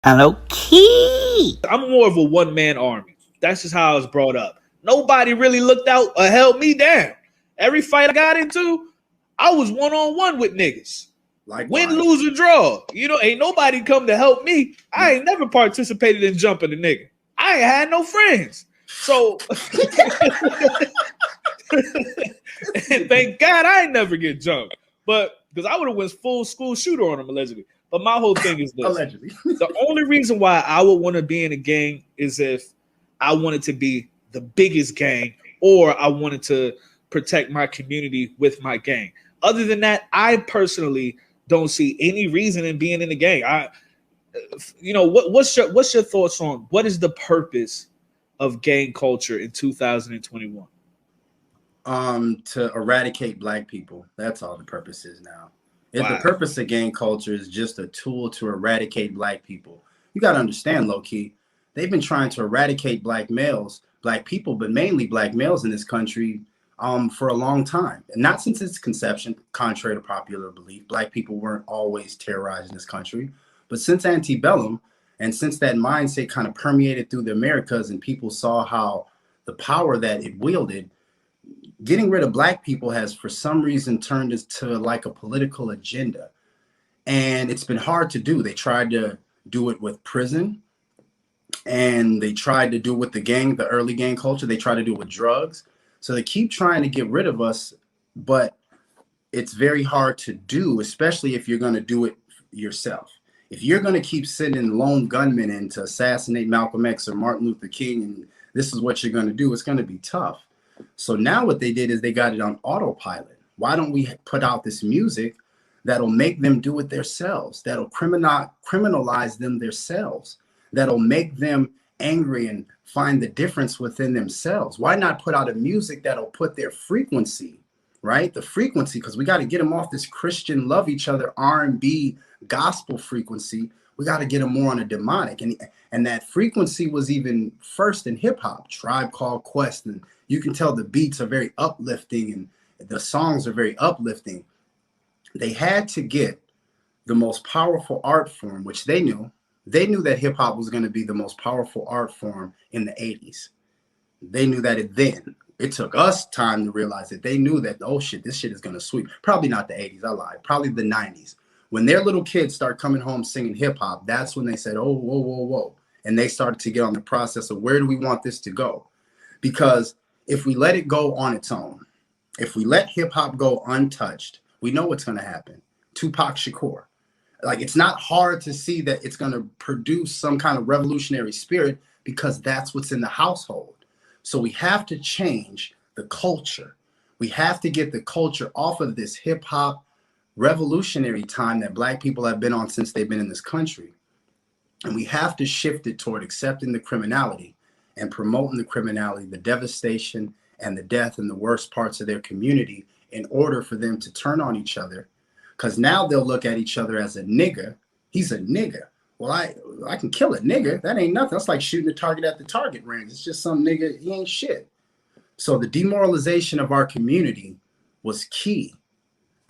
Hello, key. I'm more of a one-man army. That's just how I was brought up. Nobody really looked out or held me down. Every fight I got into, I was one-on-one with niggas. Win, Likewise. lose, or draw. Ain't nobody come to help me. I ain't never participated in jumping a nigga. I ain't had no friends. So and thank God I ain't never get jumped. But because I would have went full school shooter on him allegedly. But my whole thing is this. Allegedly. The only reason why I would want to be in a gang is if I wanted to be the biggest gang or I wanted to protect my community with my gang. Other than that, I personally don't see any reason in being in the gang. What's your thoughts on what is the purpose of gang culture in 2021? To eradicate black people. That's all the purpose is now. If Wow. the purpose of gang culture is just a tool to eradicate black people, you got to understand, low key, they've been trying to eradicate black males, black people, but mainly black males in this country for a long time. And not since its conception, contrary to popular belief. Black people weren't always terrorized in this country. But since antebellum, and since that mindset kind of permeated through the Americas and people saw how the power that it wielded, getting rid of black people has for some reason turned into like a political agenda. And it's been hard to do. They tried to do it with prison, and they tried to do it with the early gang culture. They tried to do it with drugs. So they keep trying to get rid of us, but it's very hard to do, especially if you're going to do it yourself. If you're going to keep sending lone gunmen in to assassinate Malcolm X or Martin Luther King, and this is what you're going to do, it's going to be tough. So now what they did is they got it on autopilot. Why don't we put out this music that'll make them do it themselves, that'll criminalize them themselves, that'll make them angry and find the difference within themselves? Why not put out a music that'll put their frequency, right? The frequency, because we got to get them off this Christian love each other R&B gospel frequency. We got to get them more on a demonic. And that frequency was even first in hip hop, Tribe Called Quest. And you can tell the beats are very uplifting and the songs are very uplifting. They had to get the most powerful art form, which they knew. They knew that hip hop was going to be the most powerful art form in the 80s. They knew that then. It took us time to realize it. They knew that, oh shit, this shit is going to sweep. Probably not the 80s, I lied. Probably the 90s. When their little kids start coming home singing hip hop, that's when they said, oh, whoa, whoa, whoa. And they started to get on the process of where do we want this to go? Because if we let it go on its own, if we let hip hop go untouched, we know what's going to happen. Tupac Shakur. Like, it's not hard to see that it's going to produce some kind of revolutionary spirit because that's what's in the household. So we have to change the culture. We have to get the culture off of this hip hop revolutionary time that black people have been on since they've been in this country. And we have to shift it toward accepting the criminality and promoting the criminality, the devastation and the death in the worst parts of their community in order for them to turn on each other. Because now they'll look at each other as a nigga. He's a nigga. Well, I can kill a nigga. That ain't nothing. That's like shooting a target at the target range. It's just some nigga. He ain't shit. So the demoralization of our community was key.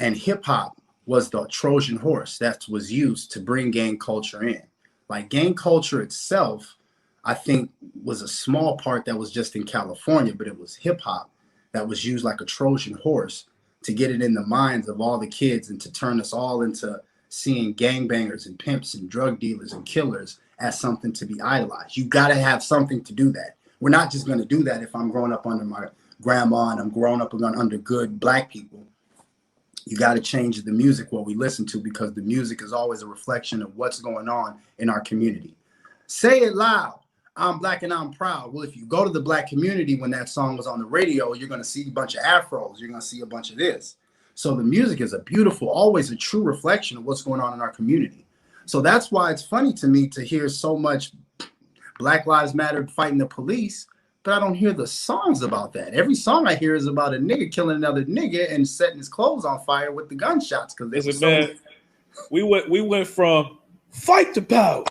And hip hop was the Trojan horse that was used to bring gang culture in. Like, gang culture itself, I think, was a small part that was just in California, but it was hip hop that was used like a Trojan horse to get it in the minds of all the kids and to turn us all into seeing gangbangers and pimps and drug dealers and killers as something to be idolized. You got to have something to do that. We're not just going to do that if I'm growing up under my grandma and I'm growing up under good black people. You got to change the music, what we listen to, because the music is always a reflection of what's going on in our community. Say it loud. I'm black and I'm proud. Well, if you go to the black community when that song was on the radio, you're going to see a bunch of afros. You're going to see a bunch of this. So the music is a beautiful, always a true reflection of what's going on in our community. So that's why it's funny to me to hear so much Black Lives Matter fighting the police, but I don't hear the songs about that. Every song I hear is about a nigga killing another nigga and setting his clothes on fire with the gunshots. Because we went from fight the power.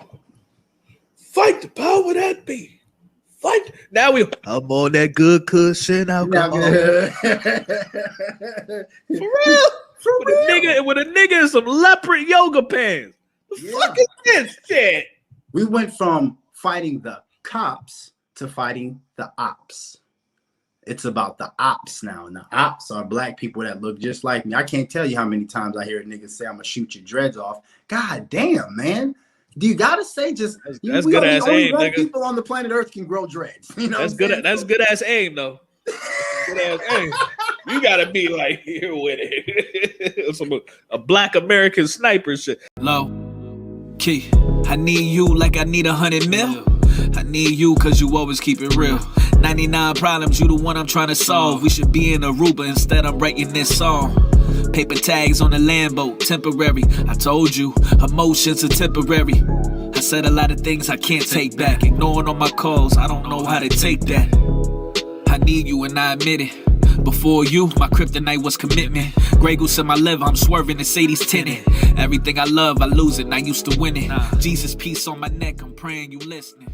Fight the power that be. Fight. Now I'm on that good cushion alcohol. For real. With a nigga in some leopard yoga pants. The fuck is this shit? We went from fighting the cops to fighting the ops. It's about the ops now. And the ops are black people that look just like me. I can't tell you how many times I hear a nigga say, I'm going to shoot your dreads off. God damn, man. Do you got to say just, that's good ass aim, only nigga. people on the planet Earth can grow dreads. You know that's good. That's good ass aim, though. Good ass aim. You got to be like here with it. Some a black American sniper shit. Low key, I need you like I need 100 mil. I need you cause you always keep it real. 99 problems, you the one I'm trying to solve. We should be in Aruba, instead I'm writing this song. Paper tags on the Lambo, temporary. I told you, emotions are temporary. I said a lot of things I can't take back. Ignoring all my calls, I don't know how to take that. I need you and I admit it. Before you, my kryptonite was commitment. Grey Goose in my liver, I'm swerving Mercedes tinted. Everything I love, I lose it, and I used to win it. Jesus, peace on my neck, I'm praying you listening.